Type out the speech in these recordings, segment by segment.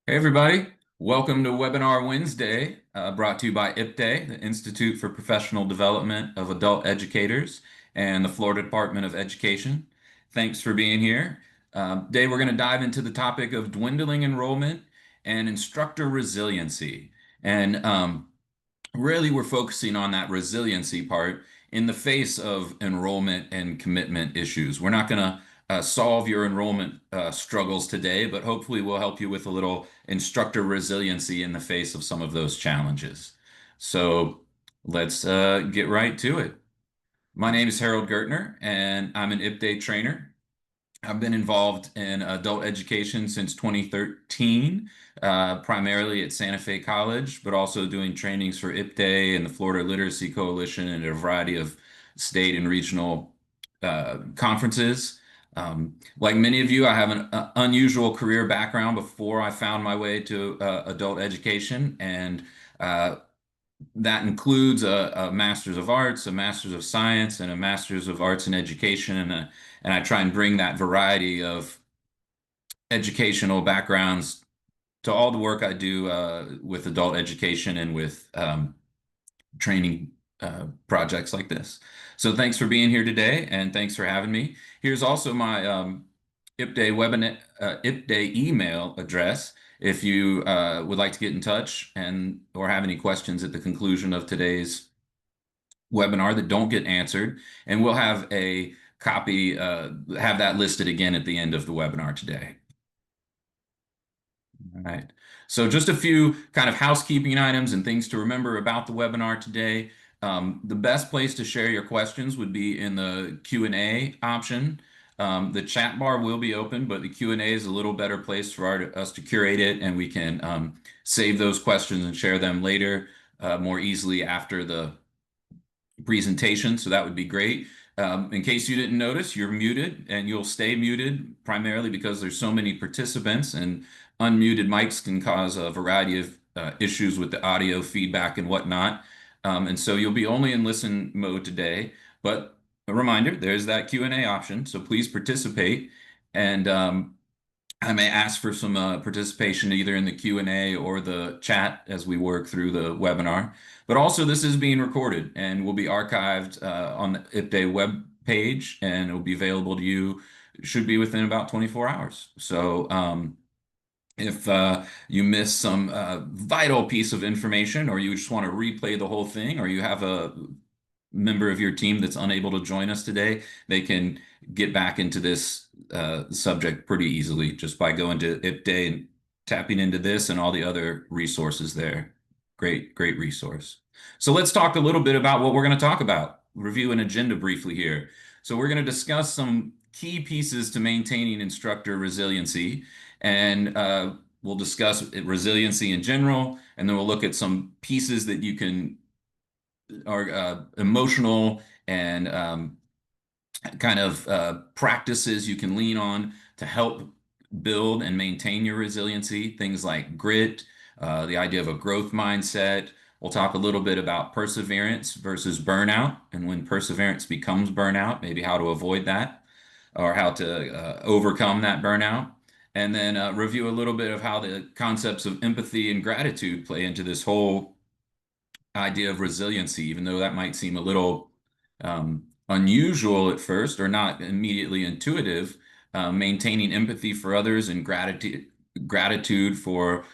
Hey everybody, welcome to Webinar Wednesday, brought to you by IPDE, the Institute for Professional Development of Adult Educators, and the Florida Department of Education. Thanks for being here. Today we're going to dive into the topic of dwindling enrollment and instructor resiliency. And really, we're focusing on that resiliency part in the face of enrollment and commitment issues. We're not going to solve your enrollment struggles today, but hopefully we'll help you with a little instructor resiliency in the face of some of those challenges. So let's get right to it. My name is Harold Gertner, and I'm an IPDE trainer. I've been involved in adult education since 2013, primarily at Santa Fe College, but also doing trainings for IPDE and the Florida Literacy Coalition and a variety of state and regional conferences. Like many of you, I have an unusual career background before I found my way to adult education, and uh, that includes a Master's of Arts, a Master's of Science, and a Master's of Arts in Education, and I try and bring that variety of educational backgrounds to all the work I do with adult education and with training projects like this. So thanks for being here today, and thanks for having me. Here's also my IPDE webinar, IPDE email address if you would like to get in touch and or have any questions at the conclusion of today's webinar that don't get answered, and we'll have a copy, have that listed again at the end of the webinar today. All right. So just a few kind of housekeeping items and things to remember about the webinar today. The best place to share your questions would be in the Q&A option. The chat bar will be open, but the Q&A is a little better place for us to curate it, and we can save those questions and share them later more easily after the presentation, so that would be great. In case you didn't notice, you're muted and you'll stay muted primarily because there's so many participants, and unmuted mics can cause a variety of issues with the audio feedback and whatnot. And so you'll be only in listen mode today, but a reminder, there's that Q&A option, so please participate. And I may ask for some participation either in the Q&A or the chat as we work through the webinar. But also, this is being recorded and will be archived on the IPDE web page, and it will be available to you, should be within about 24 hours. So if you miss some vital piece of information, or you just want to replay the whole thing, or you have a member of your team that's unable to join us today, they can get back into this subject pretty easily just by going to IPDE and tapping into this and all the other resources there. Great, great resource. So let's talk a little bit about what we're going to talk about. Review an agenda briefly here. So we're going to discuss some key pieces to maintaining instructor resiliency, and we'll discuss resiliency in general, and then we'll look at some pieces that you can are emotional and kind of practices you can lean on to help build and maintain your resiliency. Things like grit, the idea of a growth mindset. We'll talk a little bit about perseverance versus burnout, and when perseverance becomes burnout, maybe how to avoid that or how to overcome that burnout. And then review a little bit of how the concepts of empathy and gratitude play into this whole idea of resiliency, even though that might seem a little unusual at first or not immediately intuitive. Maintaining empathy for others and gratitude for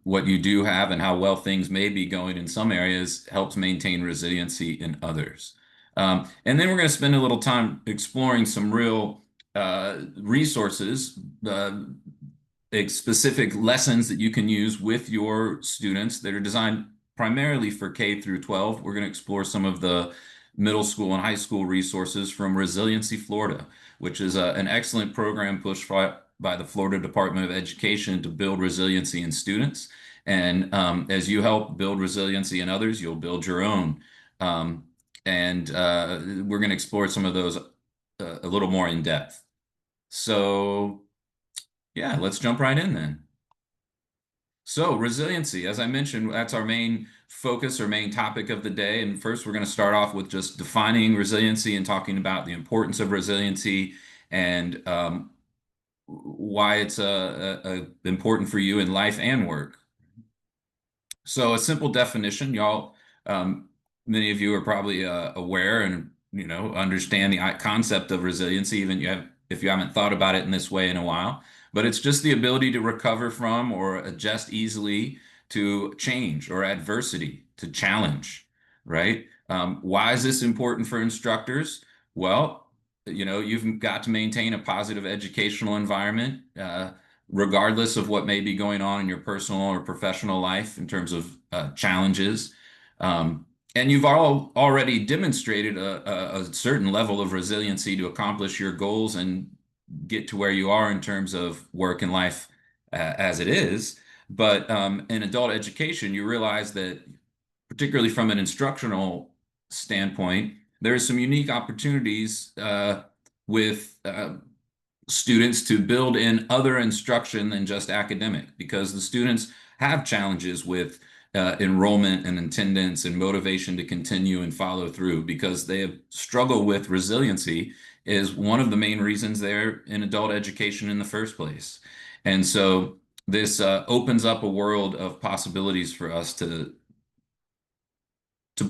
what you do have and how well things may be going in some areas helps maintain resiliency in others. And then we're going to spend a little time exploring some real resources, specific lessons that you can use with your students that are designed primarily for K through 12. We're going to explore some of the middle school and high school resources from Resiliency Florida, which is an excellent program pushed by the Florida Department of Education to build resiliency in students. And as you help build resiliency in others, you'll build your own. And we're going to explore some of those a little more in depth. So yeah, let's jump right in then. So resiliency, as I mentioned, that's our main focus or main topic of the day. And first, we're going to start off with just defining resiliency and talking about the importance of resiliency and why it's important for you in life and work. So a simple definition, y'all, many of you are probably aware and understand the concept of resiliency, even if you haven't thought about it in this way in a while. But it's just the ability to recover from or adjust easily to change or adversity, to challenge, right? Why is this important for instructors? Well, you've got to maintain a positive educational environment. Regardless of what may be going on in your personal or professional life in terms of challenges. Um, and you've all already demonstrated a certain level of resiliency to accomplish your goals and get to where you are in terms of work and life as it is. But in adult education, you realize that, particularly from an instructional standpoint, there are some unique opportunities with students to build in other instruction than just academic, because the students have challenges with enrollment and attendance and motivation to continue and follow through, because they have struggled with resiliency is one of the main reasons they're in adult education in the first place. And so this opens up a world of possibilities for us to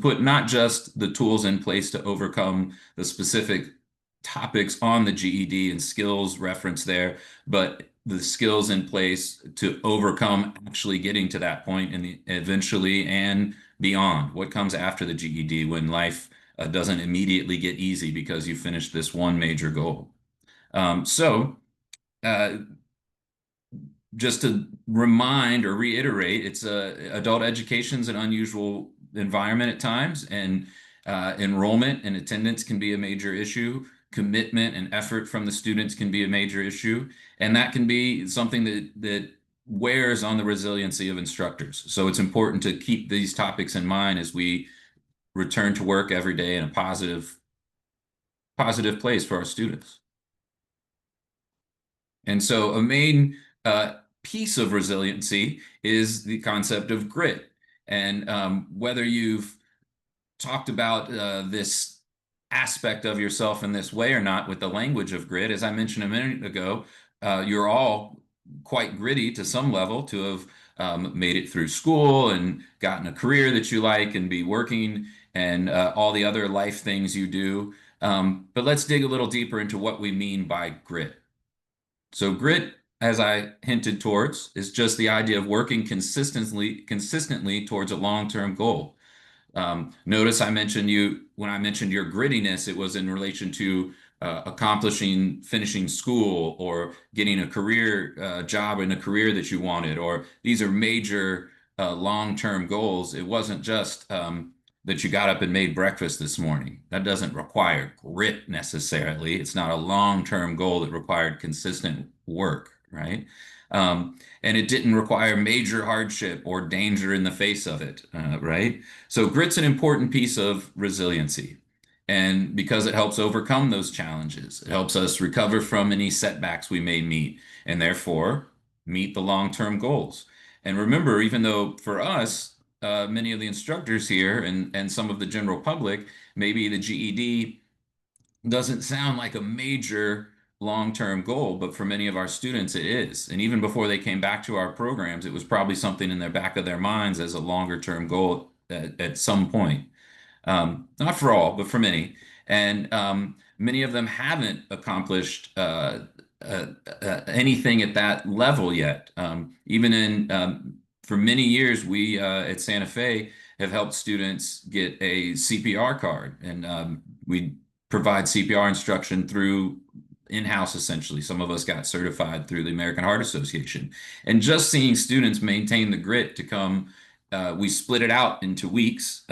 put not just the tools in place to overcome the specific topics on the GED and skills reference there, but the skills in place to overcome actually getting to that point and eventually and beyond what comes after the GED when life doesn't immediately get easy because you finished this one major goal. So uh, just to remind or reiterate, it's adult education is an unusual environment at times, and enrollment and attendance can be a major issue. Commitment and effort from the students can be a major issue, and that can be something that wears on the resiliency of instructors. So it's important to keep these topics in mind as we return to work every day in a positive place for our students. And so a main piece of resiliency is the concept of grit. And whether you've talked about this aspect of yourself in this way or not with the language of grit, as I mentioned a minute ago, you're all quite gritty to some level to have made it through school and gotten a career that you like and be working and all the other life things you do. But let's dig a little deeper into what we mean by grit. So grit, as I hinted towards, is just the idea of working consistently towards a long-term goal. Notice I mentioned you when I mentioned your grittiness, it was in relation to finishing school or getting a career job in a career that you wanted, or these are major long-term goals. It wasn't just that you got up and made breakfast this morning. That doesn't require grit necessarily. It's not a long-term goal that required consistent work, right? And it didn't require major hardship or danger in the face of it, right? So grit's an important piece of resiliency. And because it helps overcome those challenges, it helps us recover from any setbacks we may meet, and therefore meet the long-term goals. And remember, even though for us, many of the instructors here and some of the general public, maybe the GED doesn't sound like a major long-term goal, but for many of our students, it is. And even before they came back to our programs, it was probably something in their back of their minds as a longer-term goal at some point. Not for all, but for many. And many of them haven't accomplished anything at that level yet. Even for many years, we at Santa Fe have helped students get a CPR card, and we provide CPR instruction through in-house essentially. Some of us got certified through the American Heart Association. And just seeing students maintain the grit to come, we split it out into weeks.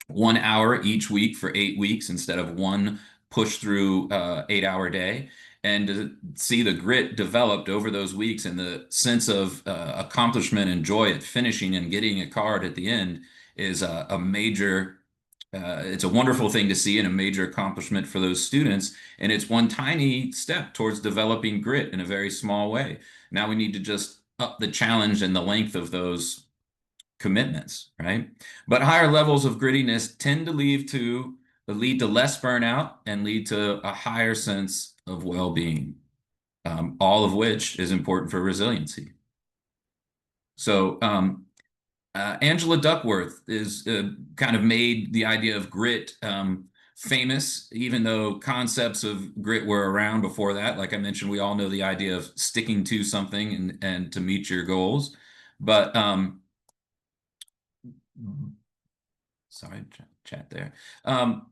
1 hour each week for 8 weeks instead of one push through 8 hour day, and to see the grit developed over those weeks and the sense of accomplishment and joy at finishing and getting a card at the end is a major it's a wonderful thing to see and a major accomplishment for those students, and it's one tiny step towards developing grit in a very small way. Now we need to just up the challenge and the length of those commitments, right? But higher levels of grittiness tend to lead to less burnout and lead to a higher sense of well-being. all of which is important for resiliency. So Angela Duckworth is kind of made the idea of grit famous, even though concepts of grit were around before that. Like I mentioned, we all know the idea of sticking to something and to meet your goals. But sorry, chat there. Um,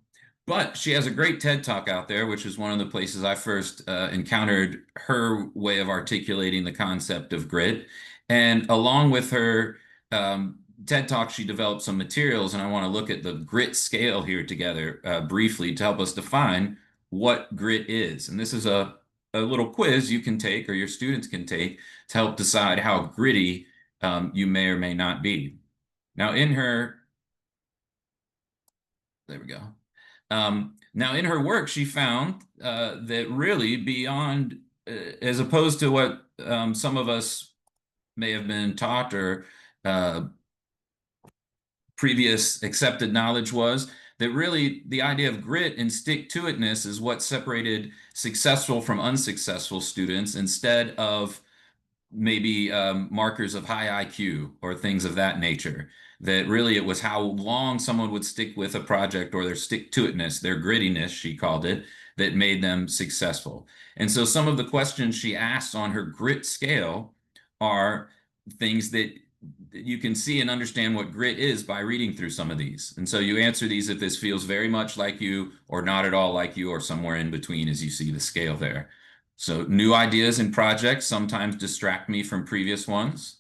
but she has a great TED Talk out there, which is one of the places I first encountered her way of articulating the concept of grit. And along with her TED Talk, she developed some materials, and I want to look at the grit scale here together briefly to help us define what grit is. And this is a little quiz you can take or your students can take to help decide how gritty you may or may not be. Now, in her there we go. Now, in her work, she found that really beyond, as opposed to what some of us may have been taught or uh, previous accepted knowledge was, that really the idea of grit and stick-to-itness is what separated successful from unsuccessful students instead of maybe markers of high IQ or things of that nature. That really it was how long someone would stick with a project or their stick-to-itness, their grittiness, she called it, that made them successful. And so some of the questions she asks on her grit scale are things that you can see and understand what grit is by reading through some of these. And so you answer these if this feels very much like you or not at all like you or somewhere in between as you see the scale there. So new ideas and projects sometimes distract me from previous ones.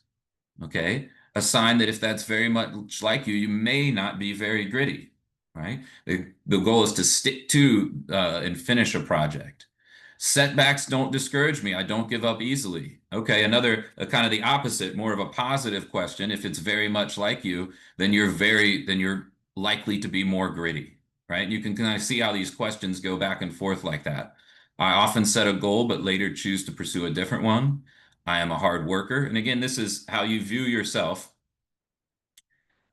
Okay. A sign that if that's very much like you may not be very gritty, right? The goal is to stick to and finish a project. Setbacks don't discourage me. I don't give up easily. Okay, another kind of the opposite, more of a positive question. If it's very much like you, then you're likely to be more gritty, right? You can kind of see how these questions go back and forth like that. I often set a goal, but later choose to pursue a different one. I am a hard worker. And again, this is how you view yourself.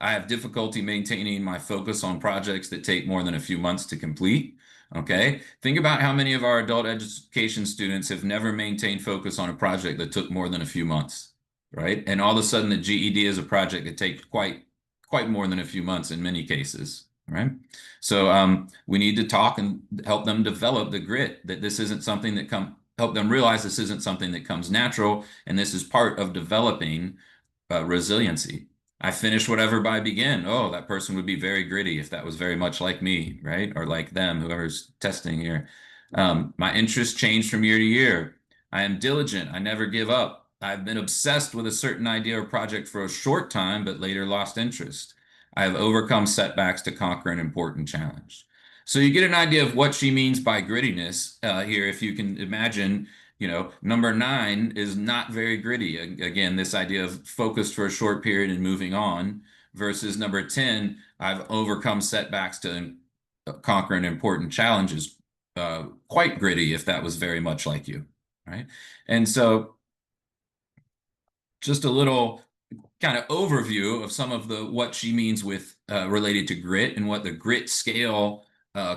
I have difficulty maintaining my focus on projects that take more than a few months to complete. Okay. Think about how many of our adult education students have never maintained focus on a project that took more than a few months, right? And all of a sudden the GED is a project that takes quite more than a few months in many cases, right? So we need to talk and help them develop the grit that this isn't something that help them realize this isn't something that comes natural, and this is part of developing resiliency. I finish whatever I begin. Oh, that person would be very gritty if that was very much like me, right? Or like them, whoever's testing here. My interests change from year to year. I am diligent. I never give up. I've been obsessed with a certain idea or project for a short time, but later lost interest. I have overcome setbacks to conquer an important challenge. So you get an idea of what she means by grittiness here. If you can imagine, number 9 is not very gritty. Again, this idea of focused for a short period and moving on versus number 10, I've overcome setbacks to conquer an important challenge is quite gritty if that was very much like you, right? And so just a little kind of overview of some of the what she means with related to grit and what the grit scale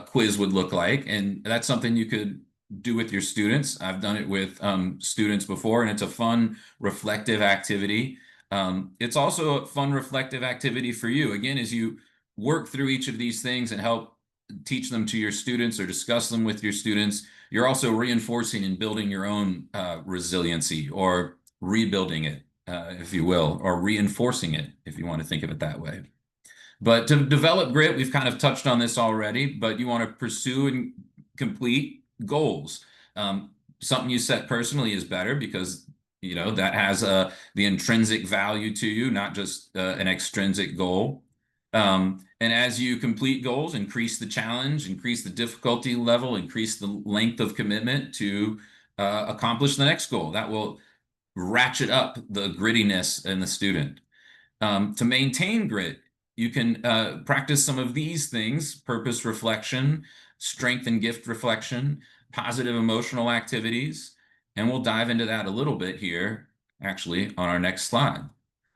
quiz would look like. And that's something you could do with your students. I've done it with students before, and it's a fun, reflective activity. It's also a fun, reflective activity for you. Again, as you work through each of these things and help teach them to your students or discuss them with your students, you're also reinforcing and building your own resiliency or rebuilding it, if you will, or reinforcing it, if you want to think of it that way. But to develop grit, we've kind of touched on this already, but you want to pursue and complete goals. Something you set personally is better because that has the intrinsic value to you, not just an extrinsic goal. And as you complete goals, increase the challenge, increase the difficulty level, increase the length of commitment to accomplish the next goal. That will ratchet up the grittiness in the student. To maintain grit, you can practice some of these things: purpose reflection, strength and gift reflection, positive emotional activities. And we'll dive into that a little bit here, actually, on our next slide.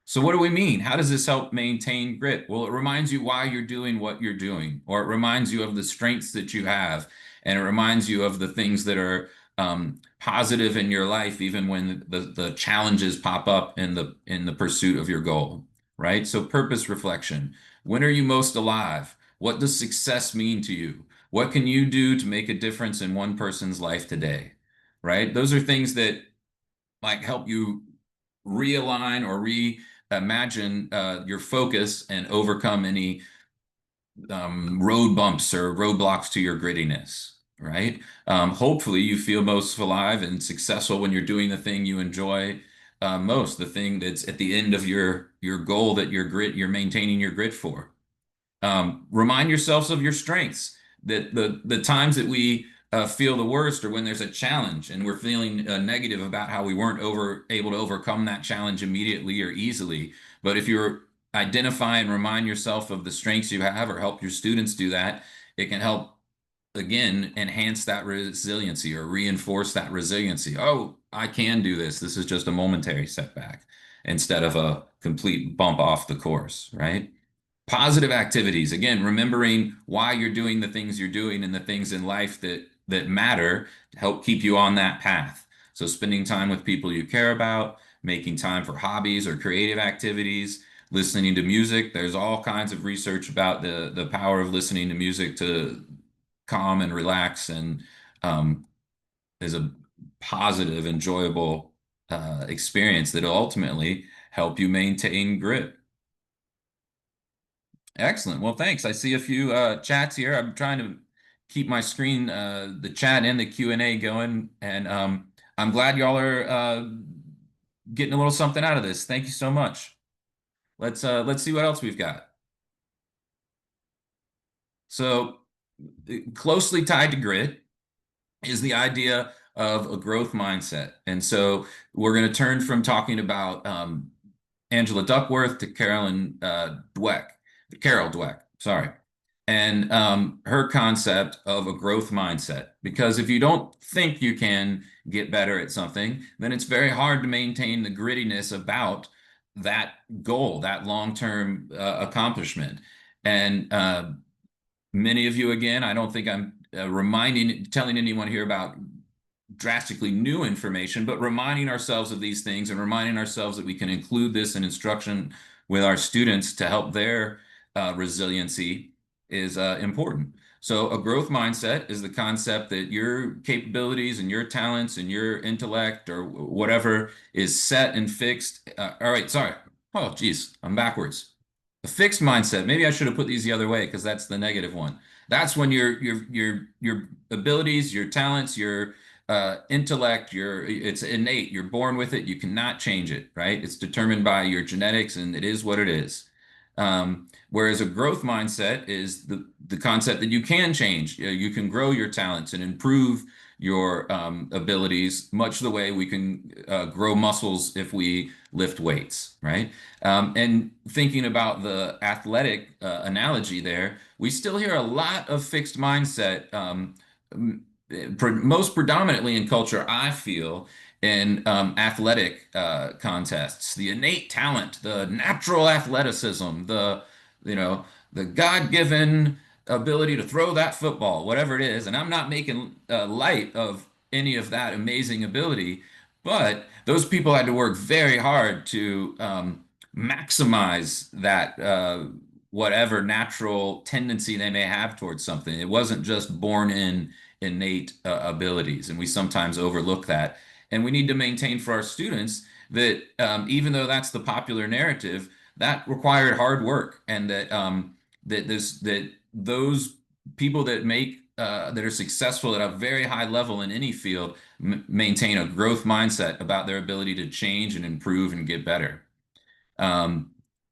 So what do we mean? How does this help maintain grit? Well, it reminds you why you're doing what you're doing, or it reminds you of the strengths that you have, and it reminds you of the things that are positive in your life, even when the challenges pop up in the pursuit of your goal, right? So purpose reflection. When are you most alive? What does success mean to you? What can you do to make a difference in one person's life today? Right? Those are things that like help you realign or reimagine your focus and overcome any road bumps or roadblocks to your grittiness, right? Hopefully, you feel most alive and successful when you're doing the thing you enjoy most, the thing that's at the end of your goal that you're maintaining your grit for. Remind yourselves of your strengths. That the times that we feel the worst are when there's a challenge and we're feeling negative about how we weren't able to overcome that challenge immediately or easily. But if you're identify and remind yourself of the strengths you have or help your students do that, it can help again enhance that resiliency or reinforce that resiliency. Oh, I can do this. This is just a momentary setback instead of a complete bump off the course, right? Positive activities, again, remembering why you're doing the things you're doing and the things in life that matter to help keep you on that path. So spending time with people you care about, making time for hobbies or creative activities, listening to music. There's all kinds of research about the power of listening to music to calm and relax and um, is a positive, enjoyable experience that will ultimately help you maintain grit. Excellent. Well, thanks. I see a few chats here. I'm trying to keep my screen, the chat and the Q&A going, and I'm glad y'all are getting a little something out of this. Thank you so much. Let's see what else we've got. So, closely tied to grit is the idea of a growth mindset. And so we're going to turn from talking about Angela Duckworth to Carol Dweck, sorry, and her concept of a growth mindset. Because if you don't think you can get better at something, then it's very hard to maintain the grittiness about that goal, that long-term accomplishment. And many of you, again, I don't think I'm telling anyone here about drastically new information, but reminding ourselves of these things and reminding ourselves that we can include this in instruction with our students to help their resiliency is important. So a growth mindset is the concept that your capabilities and your talents and your intellect or whatever is set and fixed. All right, sorry. Oh, geez, I'm backwards. A fixed mindset. Maybe I should have put these the other way because that's the negative one. That's when your abilities, your talents, your intellect, it's innate. You're born with it. You cannot change it, right? It's determined by your genetics, and it is what it is. Whereas a growth mindset is the concept that you can change. You can grow your talents and improve your abilities, much the way we can grow muscles if we lift weights, right? And thinking about the athletic analogy there, we still hear a lot of fixed mindset, most predominantly in culture, I feel, in athletic contests. The innate talent, the natural athleticism, you know, the God-given ability to throw that football, whatever it is. And I'm not making light of any of that amazing ability, but those people had to work very hard to maximize that whatever natural tendency they may have towards something. It wasn't just born in innate abilities, and we sometimes overlook that. And we need to maintain for our students that even though that's the popular narrative, that required hard work, and that those people that make that are successful at a very high level in any field maintain a growth mindset about their ability to change and improve and get better. Um,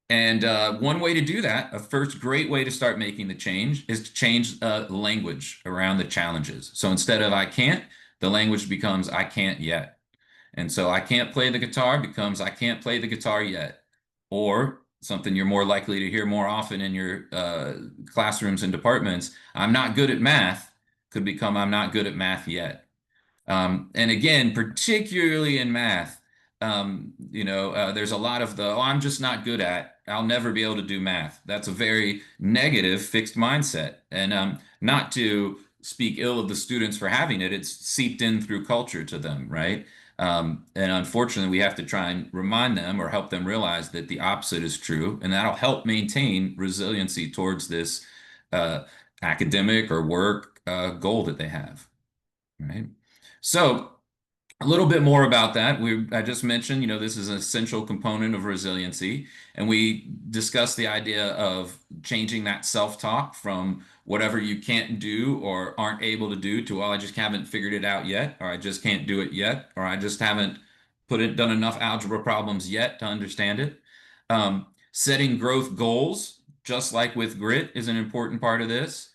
and one way to do that, a first great way to start making the change, is to change language around the challenges. So instead of I can't, the language becomes I can't yet. And so I can't play the guitar becomes I can't play the guitar yet. Or something you're more likely to hear more often in your classrooms and departments, I'm not good at math, could become I'm not good at math yet. And again, particularly in math, there's a lot of oh, I'm just not good at, I'll never be able to do math. That's a very negative fixed mindset. And not to speak ill of the students for having it. It's seeped in through culture to them, right? And unfortunately, we have to try and remind them or help them realize that the opposite is true, and that'll help maintain resiliency towards this uh, academic or work goal that they have, right? So, a little bit more about that. I just mentioned, this is an essential component of resiliency, and we discussed the idea of changing that self-talk from whatever you can't do or aren't able to do to, well, I just haven't figured it out yet, or I just can't do it yet, or I just haven't done enough algebra problems yet to understand it. Setting growth goals, just like with grit, is an important part of this.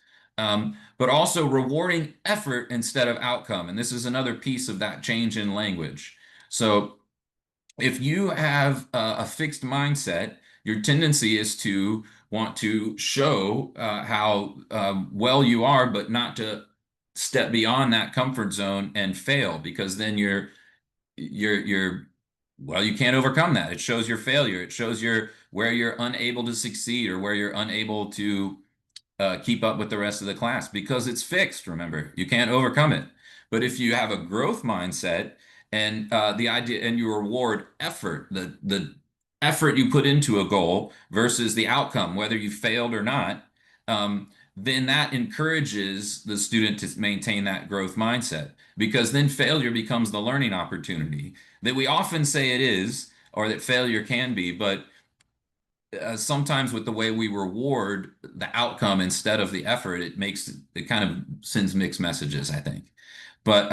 But also rewarding effort instead of outcome. And this is another piece of that change in language. So if you have a fixed mindset, your tendency is to want to show how well you are, but not to step beyond that comfort zone and fail, because then you're well, you can't overcome that. It shows your failure. It shows where you're unable to succeed or where you're unable to keep up with the rest of the class because it's fixed. Remember, you can't overcome it. But if you have a growth mindset and the idea and you reward effort, the effort you put into a goal versus the outcome, whether you failed or not, then that encourages the student to maintain that growth mindset because then failure becomes the learning opportunity that we often say it is, or that failure can be, but sometimes with the way we reward the outcome instead of the effort, it kind of sends mixed messages, I think. But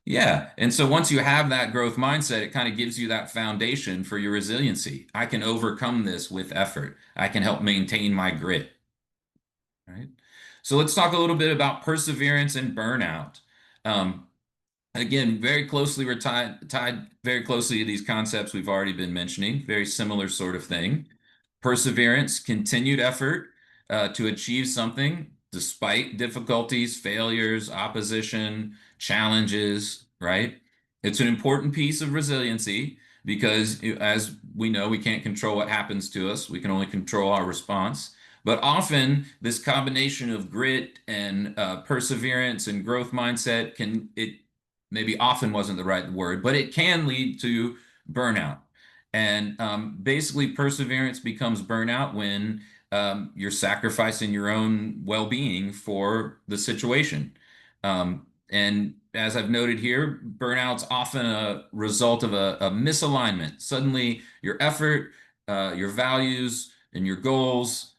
yeah, and so once you have that growth mindset, it kind of gives you that foundation for your resiliency. I can overcome this with effort. I can help maintain my grit, right? So let's talk a little bit about perseverance and burnout. Um, Again, very closely we're tied very closely to these concepts we've already been mentioning. Very similar sort of thing. Perseverance, continued effort to achieve something despite difficulties, failures, opposition, challenges, right? It's an important piece of resiliency because, as we know, we can't control what happens to us. We can only control our response. But often, this combination of grit and perseverance and growth mindset it maybe often wasn't the right word, but it can lead to burnout. And basically, perseverance becomes burnout when you're sacrificing your own well-being for the situation. And as I've noted here, burnout's often a result of a misalignment. Suddenly, your effort, your values, and your goals,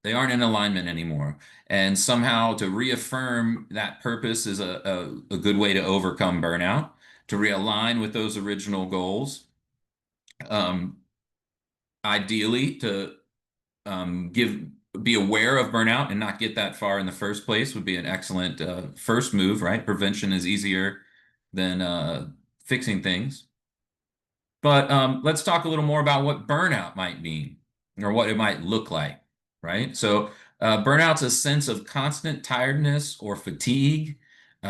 they aren't in alignment anymore. And somehow to reaffirm that purpose is a good way to overcome burnout, to realign with those original goals. Um, Ideally, to give be aware of burnout and not get that far in the first place would be an excellent first move, right? Prevention is easier than fixing things. But let's talk a little more about what burnout might mean or what it might look like, right? So, burnout's a sense of constant tiredness or fatigue,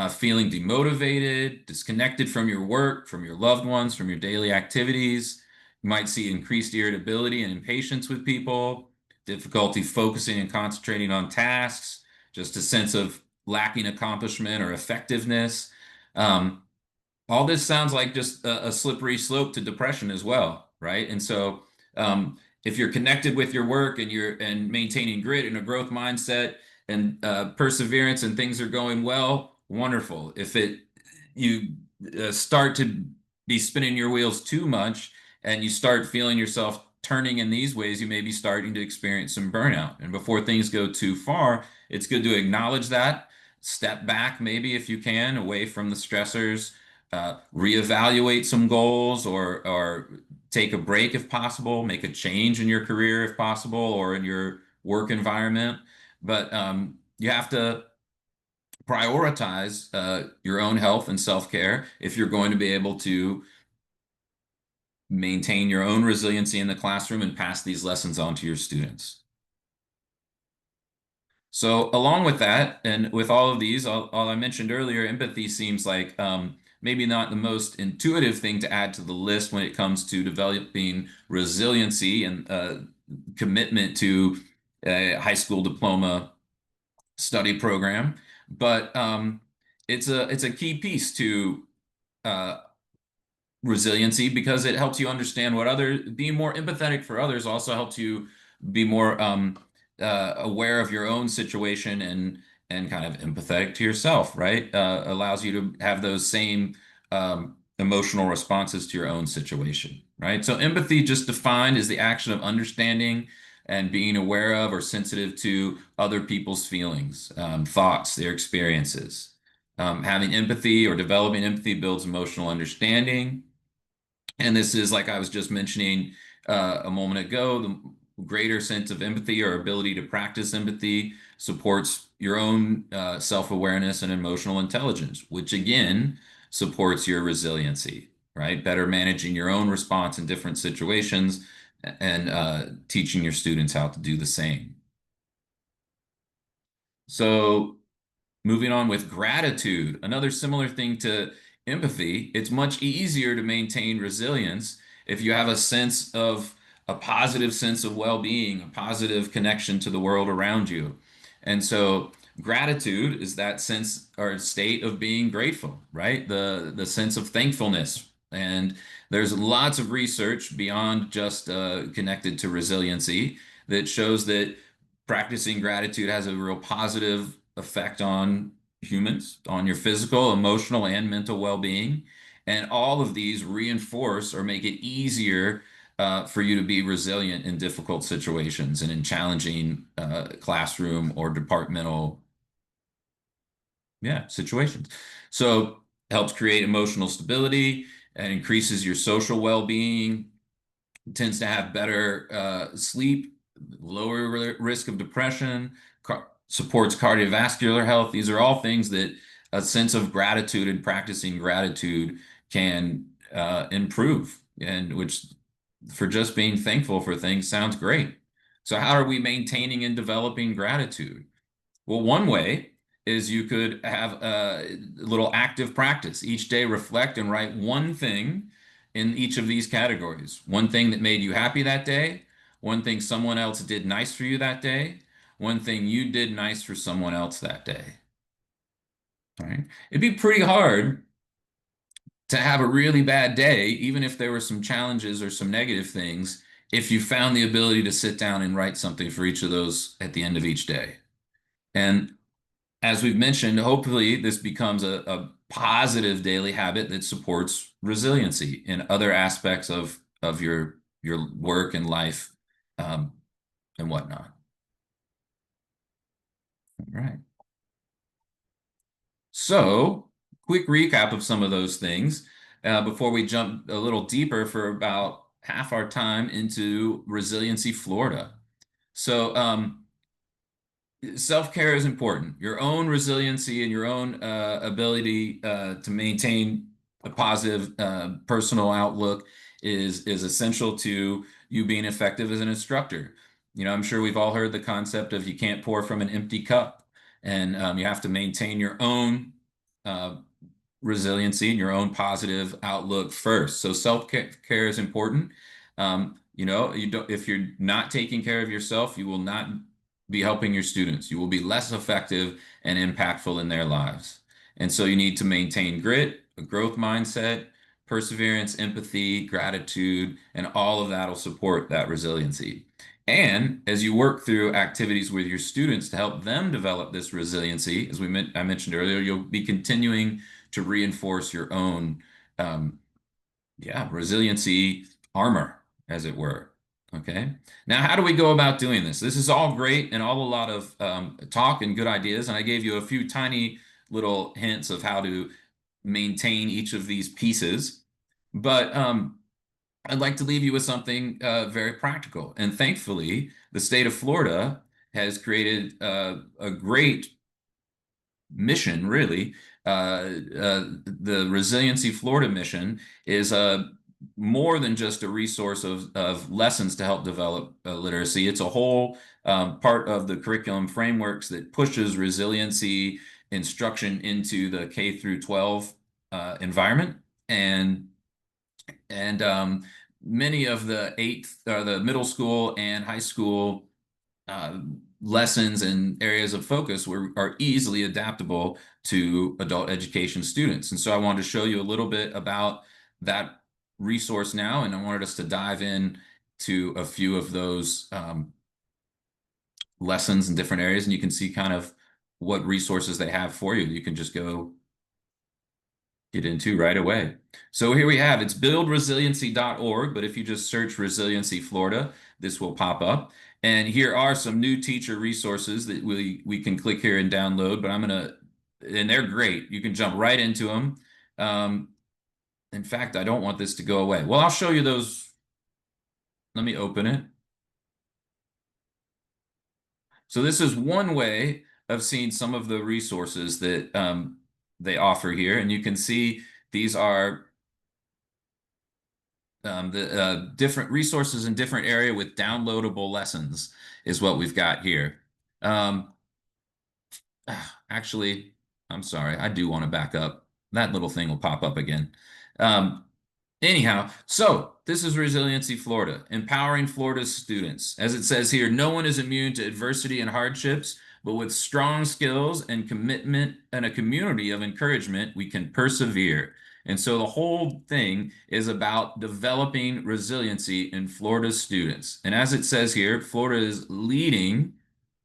feeling demotivated, disconnected from your work, from your loved ones, from your daily activities. You might see increased irritability and impatience with people, difficulty focusing and concentrating on tasks, just a sense of lacking accomplishment or effectiveness. Um, all this sounds like just a slippery slope to depression as well, right? And so, if you're connected with your work and you're maintaining grit and a growth mindset and perseverance and things are going well, wonderful. If you start to be spinning your wheels too much and you start feeling yourself turning in these ways, you may be starting to experience some burnout. And before things go too far, it's good to acknowledge that, step back maybe if you can, away from the stressors, reevaluate some goals or take a break if possible, make a change in your career if possible, or in your work environment. But you have to prioritize your own health and self-care if you're going to be able to maintain your own resiliency in the classroom and pass these lessons on to your students. So along with that, and with all of these, all I mentioned earlier, empathy seems like maybe not the most intuitive thing to add to the list when it comes to developing resiliency and commitment to a high school diploma study program, but it's a key piece to uh, resiliency because it helps you understand what others, being more empathetic for others also helps you be more aware of your own situation and kind of empathetic to yourself, right? Allows you to have those same emotional responses to your own situation, right? So empathy, just defined, is the action of understanding and being aware of or sensitive to other people's feelings, thoughts, their experiences. Having empathy or developing empathy builds emotional understanding, and this is, like I was just mentioning a moment ago, the greater sense of empathy or ability to practice empathy supports your own self-awareness and emotional intelligence, which again supports your resiliency, right? Better managing your own response in different situations and teaching your students how to do the same. So moving on with gratitude, another similar thing to empathy, it's much easier to maintain resilience if you have a positive sense of well-being, a positive connection to the world around you. And so gratitude is that sense or state of being grateful, right? The sense of thankfulness. And there's lots of research beyond just connected to resiliency that shows that practicing gratitude has a real positive effect on humans, on your physical, emotional, and mental well-being. And all of these reinforce or make it easier for you to be resilient in difficult situations and in challenging classroom or departmental, yeah, situations. So helps create emotional stability and increases your social well-being, tends to have better sleep, lower risk of depression, supports cardiovascular health. These are all things that a sense of gratitude and practicing gratitude can improve, and which for just being thankful for things sounds great. So, how are we maintaining and developing gratitude? Well, one way is you could have a little active practice. Each day, reflect and write one thing in each of these categories. One thing that made you happy that day, one thing someone else did nice for you that day, one thing you did nice for someone else that day. All right. It'd be pretty hard to have a really bad day, even if there were some challenges or some negative things, if you found the ability to sit down and write something for each of those at the end of each day. And as we've mentioned, hopefully this becomes a positive daily habit that supports resiliency in other aspects of your work and life, um, and whatnot. All right. So, quick recap of some of those things before we jump a little deeper for about half our time into Resiliency Florida. So, self-care is important. Your own resiliency and your own ability to maintain a positive personal outlook is essential to you being effective as an instructor. You know, I'm sure we've all heard the concept of you can't pour from an empty cup, and you have to maintain your own uh, resiliency and your own positive outlook first. So self-care is important. You know, you don't, if you're not taking care of yourself, you will not be helping your students. You will be less effective and impactful in their lives. And so you need to maintain grit, a growth mindset, perseverance, empathy, gratitude, and all of that will support that resiliency. And as you work through activities with your students to help them develop this resiliency, as I mentioned earlier, you'll be continuing to reinforce your own, um, yeah, resiliency armor, as it were. Okay. Now, how do we go about doing this? This is all great and all a lot of talk and good ideas. And I gave you a few tiny little hints of how to maintain each of these pieces. But I'd like to leave you with something very practical. And thankfully, the state of Florida has created a great mission, really. The Resiliency Florida mission is more than just a resource of lessons to help develop literacy. It's a whole part of the curriculum frameworks that pushes resiliency instruction into the K through 12 environment. And many of the the middle school and high school lessons and areas of focus are easily adaptable to adult education students. And so I wanted to show you a little bit about that resource now, and I wanted us to dive in to a few of those lessons in different areas, and you can see kind of what resources they have for you. You can just go get into right away. So here we have, it's buildresiliency.org, but if you just search Resiliency Florida, this will pop up. And here are some new teacher resources that we can click here and download, but and they're great. You can jump right into them. Um, in fact, I don't want this to go away. Well, I'll show you those. Let me open it. So this is one way of seeing some of the resources that they offer here. And you can see these are the different resources in different area with downloadable lessons is what we've got here. Um, Actually, I'm sorry, I do want to back up. That little thing will pop up again. Um, Anyhow, so this is Resiliency Florida, empowering Florida's students. As it says here, no one is immune to adversity and hardships, but with strong skills and commitment and a community of encouragement, we can persevere. And so the whole thing is about developing resiliency in Florida's students. And as it says here, Florida is leading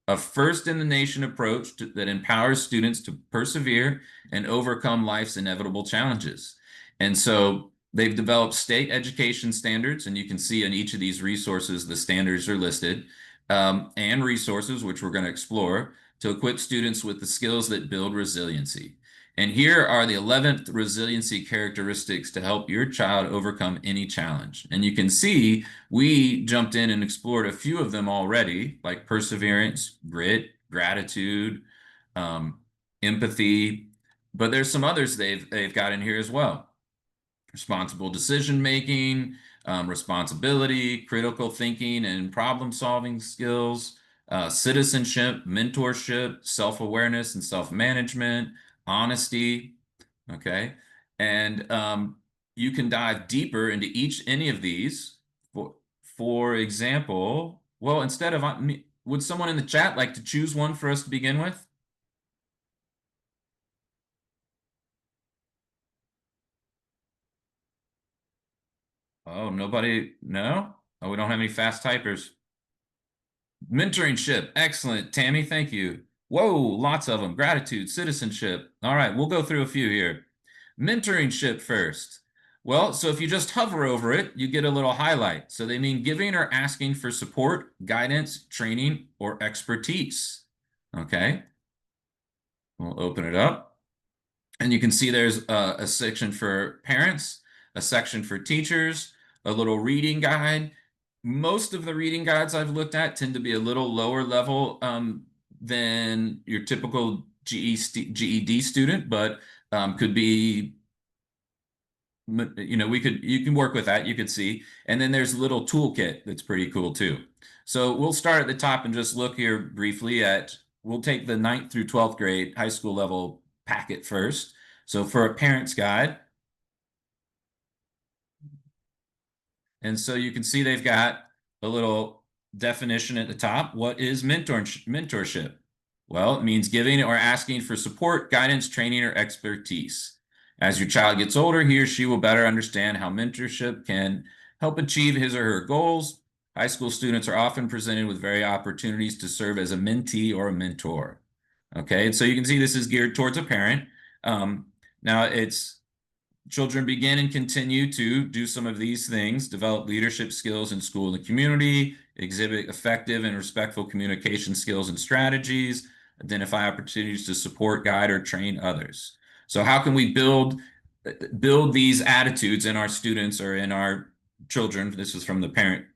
a first in the nation approach that empowers students to persevere and overcome life's inevitable challenges. And so they've developed state education standards, and you can see in each of these resources, the standards are listed, and resources, which we're going to explore, to equip students with the skills that build resiliency. And here are the 11th resiliency characteristics to help your child overcome any challenge. And you can see we jumped in and explored a few of them already, like perseverance, grit, gratitude, um, empathy, but there's some others they've got in here as well. Responsible decision making, responsibility, critical thinking and problem solving skills, citizenship, mentorship, self-awareness and self-management, honesty. Okay. And you can dive deeper into any of these. For example, well, instead of would someone in the chat like to choose one for us to begin with? Oh, nobody? No? Oh, we don't have any fast typers. Mentoringship. Excellent. Tammy, thank you. Whoa, lots of them. Gratitude, citizenship. All right, we'll go through a few here. Mentoringship first. Well, so if you just hover over it, you get a little highlight. So they mean giving or asking for support, guidance, training, or expertise. Okay, we'll open it up. And you can see there's a section for parents, a section for teachers, a little reading guide. Most of the reading guides I've looked at tend to be a little lower level than your typical GED student, but could be, you can work with that, you could see. And then there's a little toolkit that's pretty cool too. So we'll start at the top and just look here briefly we'll take the 9th through 12th grade high school level packet first. So for a parent's guide, and so you can see they've got a little definition at the top. What is mentorship? Well, it means giving or asking for support, guidance, training, or expertise. As your child gets older, he or she will better understand how mentorship can help achieve his or her goals. High school students are often presented with various opportunities to serve as a mentee or a mentor. Okay, and so you can see this is geared towards a parent. Now it's children begin and continue to do some of these things, develop leadership skills in school and the community, exhibit effective and respectful communication skills and strategies, identify opportunities to support, guide, or train others. So how can we build these attitudes in our students or in our children? This is from the parent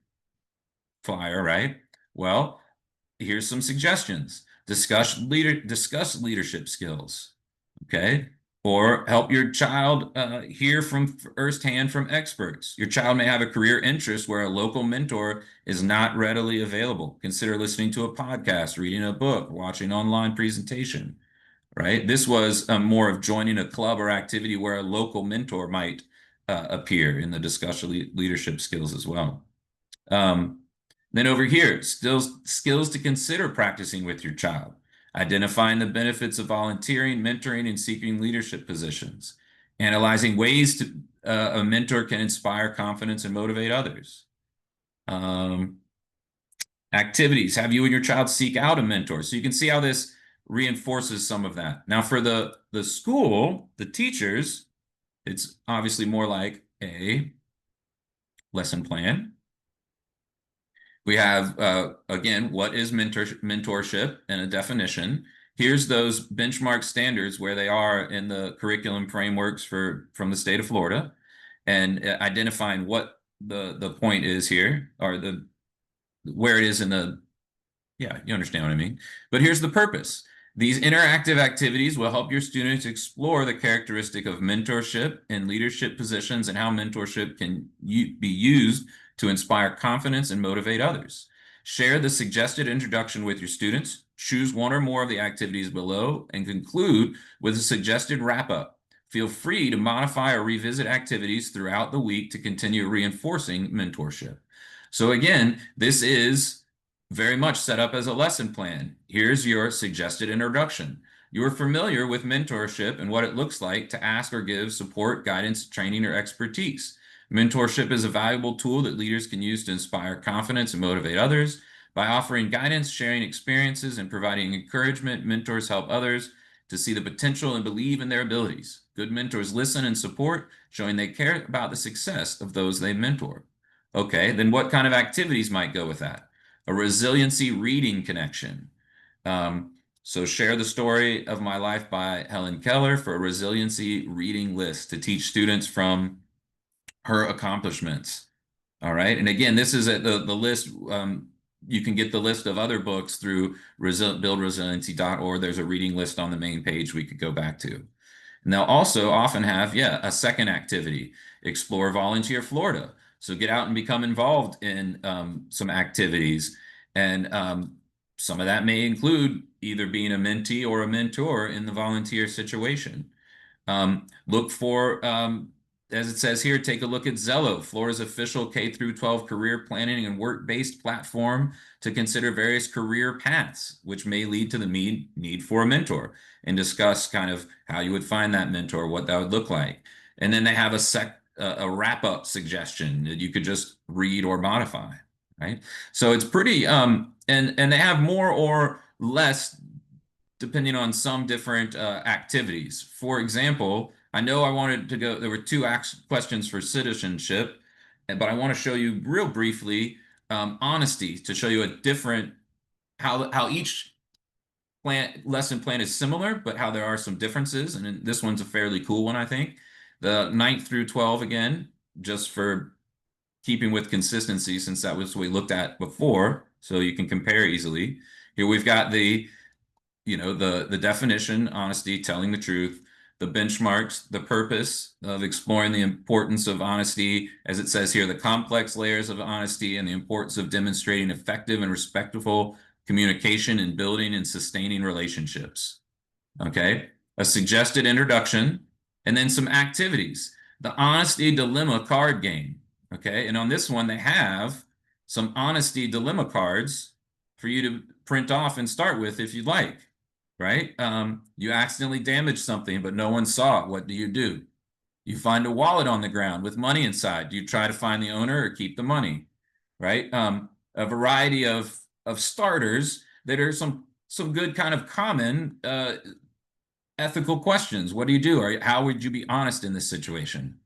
flyer, right? Well, here's some suggestions. Discuss leadership skills. Okay. Or help your child hear from firsthand from experts. Your child may have a career interest where a local mentor is not readily available. Consider listening to a podcast, reading a book, watching online presentation, right? This was more of joining a club or activity where a local mentor might appear in the discussion leadership skills as well. Um, Then over here, skills to consider practicing with your child, identifying the benefits of volunteering, mentoring, and seeking leadership positions, analyzing ways a mentor can inspire confidence and motivate others. Um, Activities, have you and your child seek out a mentor. So you can see how this reinforces some of that. Now for the school, the teachers, it's obviously more like a lesson plan. We have, again, what is mentorship and a definition. Here's those benchmark standards where they are in the curriculum frameworks from the state of Florida, and identifying what the point is here, or where it is in the, yeah, you understand what I mean. But here's the purpose. These interactive activities will help your students explore the characteristic of mentorship in leadership positions and how mentorship can be used to inspire confidence and motivate others. Share the suggested introduction with your students. Choose one or more of the activities below and conclude with a suggested wrap-up. Feel free to modify or revisit activities throughout the week to continue reinforcing mentorship. So again, this is very much set up as a lesson plan. Here's your suggested introduction. You're familiar with mentorship and what it looks like to ask or give support, guidance, training, or expertise. Mentorship is a valuable tool that leaders can use to inspire confidence and motivate others. By offering guidance, sharing experiences, and providing encouragement, mentors help others to see the potential and believe in their abilities. Good mentors listen and support, showing they care about the success of those they mentor. Okay, then what kind of activities might go with that? A resiliency reading connection. So share the story of my life by Helen Keller for a resiliency reading list to teach students from her accomplishments. All right. And again, this is the list. You can get the list of other books through buildresiliency.org. There's a reading list on the main page we could go back to. And they'll also often have, yeah, a second activity, Explore Volunteer Florida. So get out and become involved in some activities. And some of that may include either being a mentee or a mentor in the volunteer situation. Look for, as it says here, take a look at Zello, Florida's official K through 12 career planning and work-based platform to consider various career paths, which may lead to the need for a mentor, and discuss kind of how you would find that mentor, what that would look like. And then they have a wrap-up suggestion that you could just read or modify, right? So it's pretty, and they have more or less depending on some different activities. For example, I know I wanted to go, there were two questions for citizenship, but I want to show you real briefly honesty to show you a different, how each lesson plan is similar, but how there are some differences. And this one's a fairly cool one, I think. The 9th through 12 again, just for keeping with consistency, since that was what we looked at before, so you can compare easily. Here we've got the definition, honesty, telling the truth, the benchmarks, the purpose of exploring the importance of honesty, as it says here, the complex layers of honesty and the importance of demonstrating effective and respectful communication in building and sustaining relationships. Okay, a suggested introduction, and then some activities. The honesty dilemma card game. Okay, and on this one, they have some honesty dilemma cards for you to print off and start with if you'd like, right? You accidentally damaged something, but no one saw it. What do? You find a wallet on the ground with money inside. Do you try to find the owner or keep the money, right? A variety of starters that are some good kind of common ethical questions. What do you do? Or how would you be honest in this situation?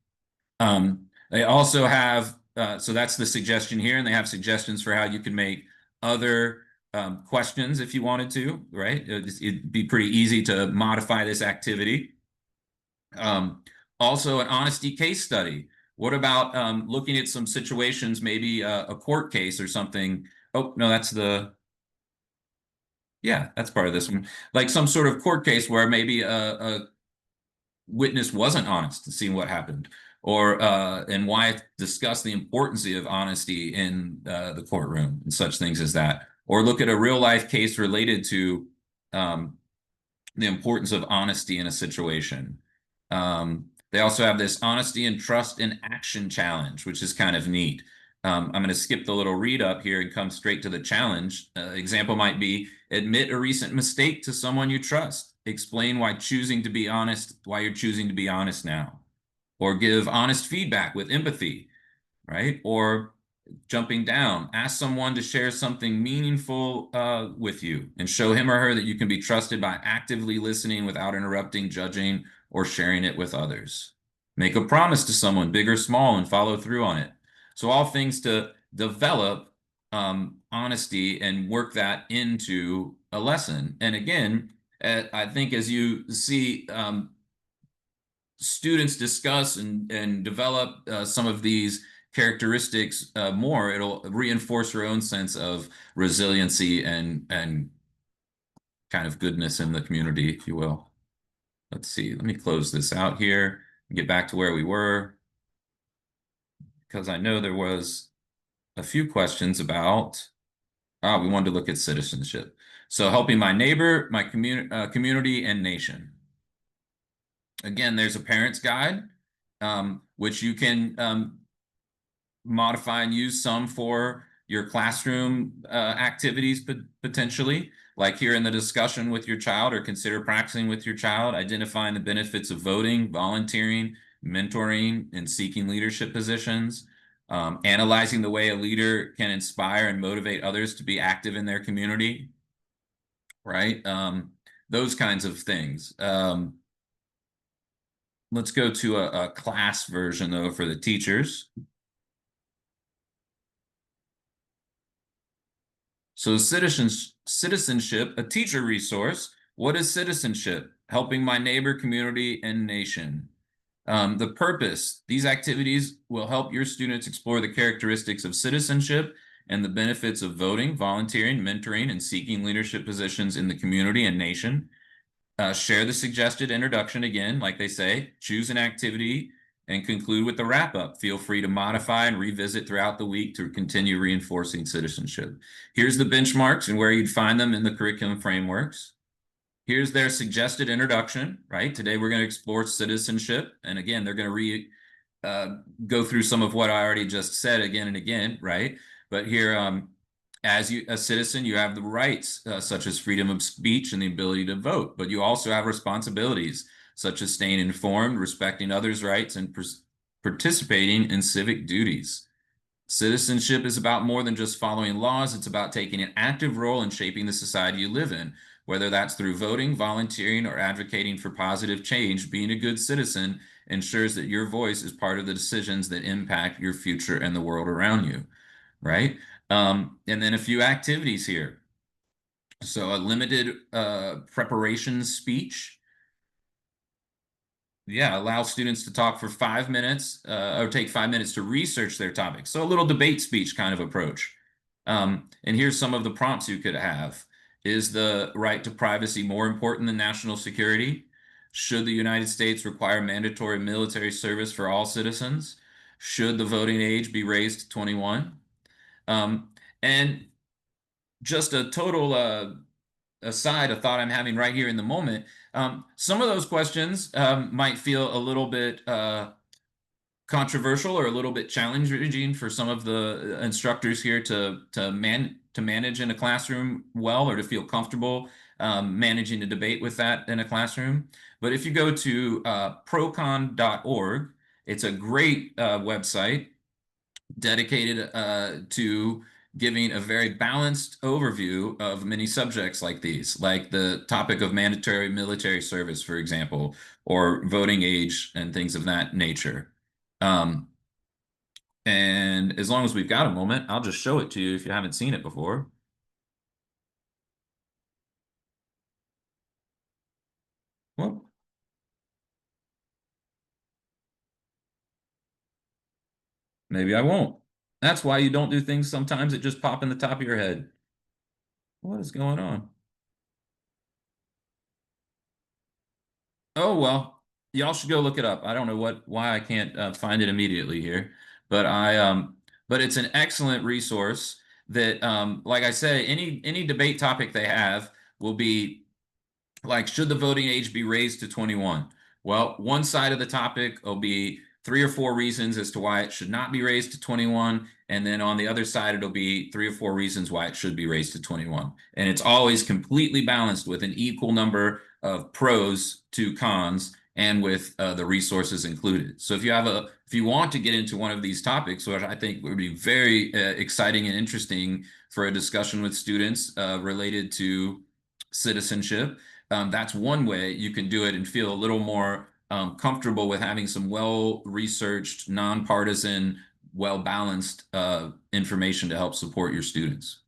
They also have, so that's the suggestion here, and they have suggestions for how you can make other questions if you wanted to, right? It'd be pretty easy to modify this activity. Also, an honesty case study. What about looking at some situations, maybe a court case or something? Oh, no, that's that's part of this one. Like some sort of court case where maybe a witness wasn't honest to see what happened, or and why discuss the importance of honesty in the courtroom and such things as that. Or look at a real life case related to the importance of honesty in a situation. They also have this honesty and trust in action challenge, which is kind of neat. I'm going to skip the little read up here and come straight to the challenge. Example might be admit a recent mistake to someone you trust. Explain why you're choosing to be honest now. Or give honest feedback with empathy, right? Or jumping down, ask someone to share something meaningful with you and show him or her that you can be trusted by actively listening without interrupting, judging, or sharing it with others. Make a promise to someone, big or small, and follow through on it. So all things to develop honesty and work that into a lesson. And again, I think as you see students discuss and develop some of these characteristics more, it'll reinforce your own sense of resiliency and kind of goodness in the community, if you will. Let's see. Let me close this out here and get back to where we were, because I know there was a few questions about, we wanted to look at citizenship. So helping my neighbor, my community, and nation. Again, there's a parent's guide, which you can modify and use some for your classroom activities potentially, like here in the discussion with your child, or consider practicing with your child, identifying the benefits of voting, volunteering, mentoring, and seeking leadership positions, analyzing the way a leader can inspire and motivate others to be active in their community, right? Those kinds of things. Let's go to a class version, though, for the teachers. So citizenship, a teacher resource. What is citizenship? Helping my neighbor, community, and nation. The purpose. These activities will help your students explore the characteristics of citizenship and the benefits of voting, volunteering, mentoring, and seeking leadership positions in the community and nation. Share the suggested introduction again, like they say, choose an activity and conclude with the wrap up. Feel free to modify and revisit throughout the week to continue reinforcing citizenship. Here's the benchmarks and where you'd find them in the curriculum frameworks. Here's their suggested introduction, right? Today we're going to explore citizenship. And again, they're going to go through some of what I already just said again and again, right? But here, as a citizen, you have the rights such as freedom of speech and the ability to vote, but you also have responsibilities such as staying informed, respecting others' rights, and participating in civic duties. Citizenship is about more than just following laws. It's about taking an active role in shaping the society you live in, whether that's through voting, volunteering, or advocating for positive change. Being a good citizen ensures that your voice is part of the decisions that impact your future and the world around you, right? And then a few activities here. So a limited preparation speech. Yeah, allow students to talk for 5 minutes or take 5 minutes to research their topic. So a little debate speech kind of approach. And here's some of the prompts you could have. Is the right to privacy more important than national security? Should the United States require mandatory military service for all citizens? Should the voting age be raised to 21? And just a total aside, a thought I'm having right here in the moment. Some of those questions might feel a little bit controversial or a little bit challenging for some of the instructors here to manage in a classroom well, or to feel comfortable managing a debate with that in a classroom. But if you go to procon.org, it's a great website dedicated to giving a very balanced overview of many subjects like these, like the topic of mandatory military service, for example, or voting age and things of that nature. And as long as we've got a moment, I'll just show it to you if you haven't seen it before. Well, maybe I won't. That's why you don't do things sometimes that just pop in the top of your head. What is going on? Oh, well, y'all should go look it up. I don't know why I can't find it immediately here, but but it's an excellent resource that like I say, any debate topic they have will be like, should the voting age be raised to 21? Well, one side of the topic will be 3 or 4 reasons as to why it should not be raised to 21. And then on the other side, it'll be 3 or 4 reasons why it should be raised to 21. And it's always completely balanced with an equal number of pros to cons and with the resources included. So if you want to get into one of these topics, which I think would be very exciting and interesting for a discussion with students related to citizenship, that's one way you can do it and feel a little more comfortable with having some well-researched, nonpartisan, well-balanced information to help support your students.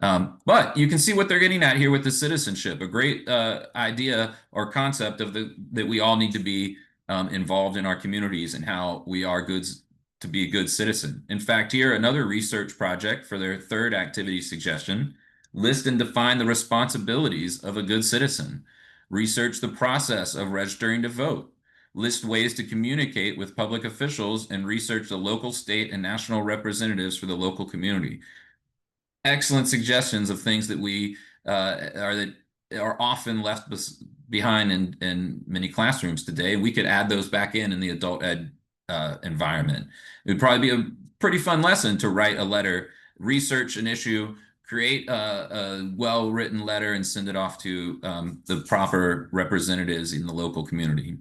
But you can see what they're getting at here with the citizenship, a great idea or concept of that we all need to be involved in our communities and how we are goods to be a good citizen. In fact, here, another research project for their third activity suggestion: list and define the responsibilities of a good citizen. Research the process of registering to vote. List ways to communicate with public officials and research the local, state, and national representatives for the local community. Excellent suggestions of things that we that are often left behind in many classrooms today. We could add those back in the adult ed environment. It would probably be a pretty fun lesson to write a letter, research an issue, create a well-written letter, and send it off to the proper representatives in the local community.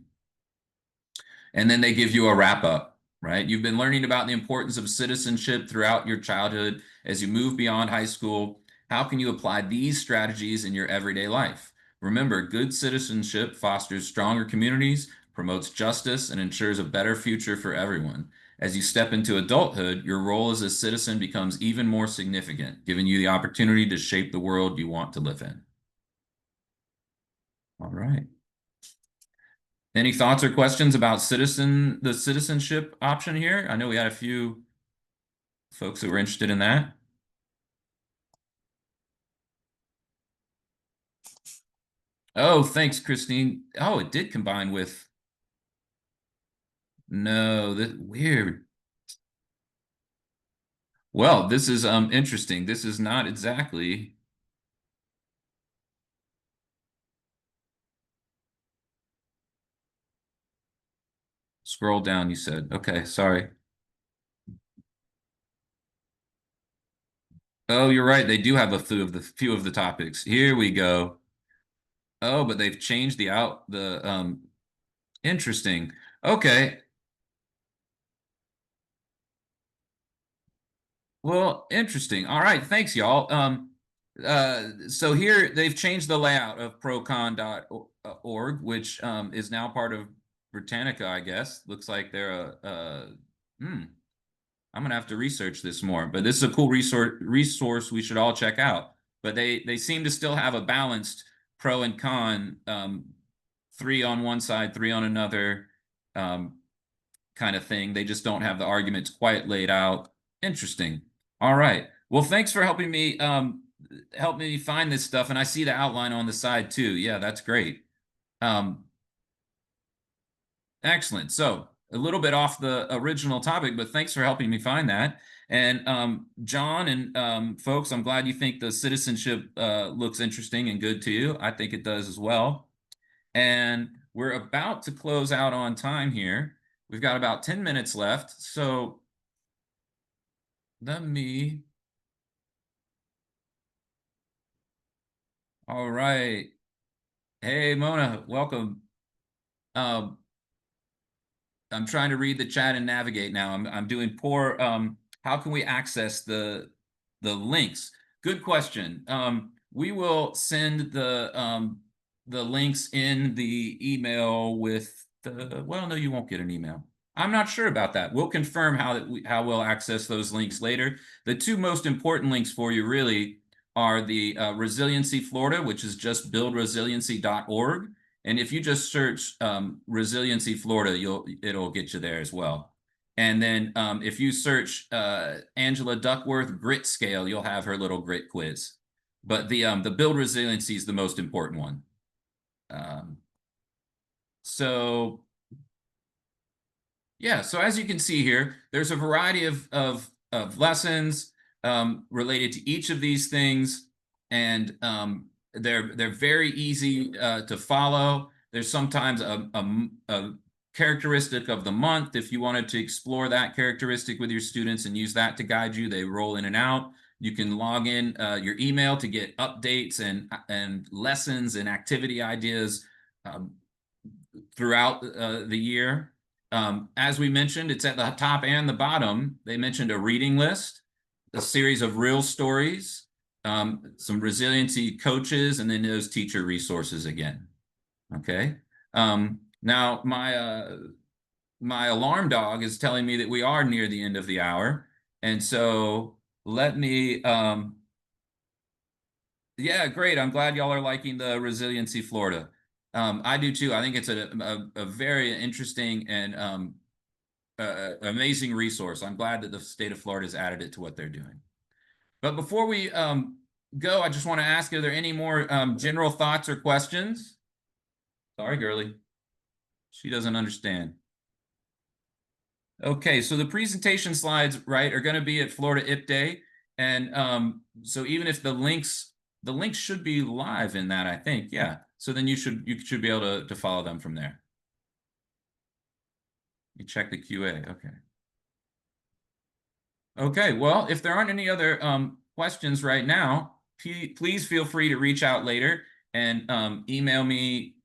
And then they give you a wrap up, right? You've been learning about the importance of citizenship throughout your childhood. As you move beyond high school, how can you apply these strategies in your everyday life? Remember, good citizenship fosters stronger communities, promotes justice, and ensures a better future for everyone. As you step into adulthood, your role as a citizen becomes even more significant, giving you the opportunity to shape the world you want to live in. All right. Any thoughts or questions about the citizenship option here? I know we had a few folks that were interested in that. Oh, thanks, Christine. Oh, it did combine with. No, that weird. Well, this is interesting. This is not exactly. Scroll down, you said. Okay, sorry. Oh, you're right. They do have a few of the topics. Here we go. Oh, but they've changed the interesting. Okay. Well, interesting. All right, thanks, y'all. So here they've changed the layout of procon.org, which is now part of Britannica, I guess. Looks like they're I'm gonna have to research this more, but this is a cool resource we should all check out. But they seem to still have a balanced pro and con, 3 on one side, 3 on another, kind of thing. They just don't have the arguments quite laid out. Interesting. All right. Well, thanks for helping me find this stuff, and I see the outline on the side too. Yeah, that's great. Excellent. So a little bit off the original topic, but thanks for helping me find that. And John and folks, I'm glad you think the citizenship looks interesting and good to you. I think it does as well. And we're about to close out on time here. We've got about 10 minutes left. So let me. All right. Hey, Mona, welcome. Um, I'm trying to read the chat and navigate now. I'm doing poor. How can we access the links? Good question. We will send the links in the email with the. Well, no, you won't get an email. I'm not sure about that. We'll confirm how we'll access those links later. The two most important links for you really are the Resiliency Florida, which is just buildresiliency.org. And if you just search Resiliency Florida, it'll get you there as well. And then if you search Angela Duckworth grit scale, you'll have her little grit quiz. But the build resiliency is the most important one. So yeah, so as you can see here, there's a variety of lessons related to each of these things, and they're very easy to follow. There's sometimes a characteristic of the month. If you wanted to explore that characteristic with your students and use that to guide you, they roll in and out. You can log in your email to get updates and lessons and activity ideas um, throughout the year. As we mentioned, it's at the top and the bottom. They mentioned a reading list, a series of real stories, some resiliency coaches, and then those teacher resources again. Okay. Now my alarm dog is telling me that we are near the end of the hour, and so let me. Yeah, great. I'm glad y'all are liking the Resiliency Florida. I do too. I think it's a very interesting and amazing resource. I'm glad that the state of Florida has added it to what they're doing. But before we go, I just want to ask, are there any more general thoughts or questions? Sorry, girly. She doesn't understand. Okay, so the presentation slides, right, are going to be at Florida IP Day. And so even if the links should be live in that, I think. Yeah. So then you should be able to follow them from there. You check the QA. Okay. Okay, well, if there aren't any other questions right now, please feel free to reach out later and email me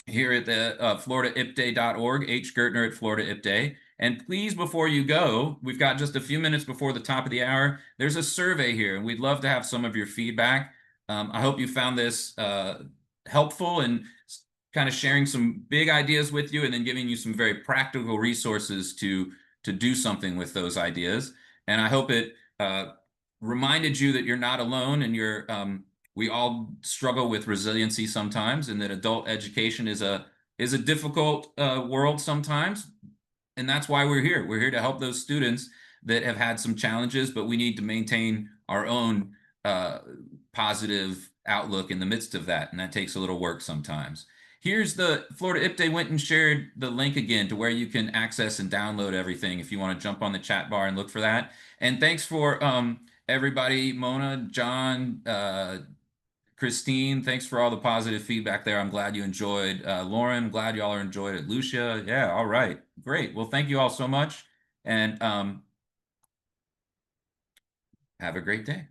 here at the floridaipday.org, hgertner at Florida IP Day. And please, before you go, we've got just a few minutes before the top of the hour. There's a survey here, and we'd love to have some of your feedback. I hope you found this helpful and kind of sharing some big ideas with you and then giving you some very practical resources to do something with those ideas. And I hope it reminded you that you're not alone and we all struggle with resiliency sometimes, and that adult education is a difficult world sometimes, and that's why we're here. We're here to help those students that have had some challenges, but we need to maintain our own positive outlook in the midst of that, and that takes a little work sometimes. Here's the Florida IP Day went and shared the link again to where you can access and download everything if you want to jump on the chat bar and look for that. And thanks for everybody, Mona, John, Christine, thanks for all the positive feedback there. I'm glad you enjoyed. Lauren, glad y'all are enjoyed it. Lucia, yeah, all right, great. Well, thank you all so much, and have a great day.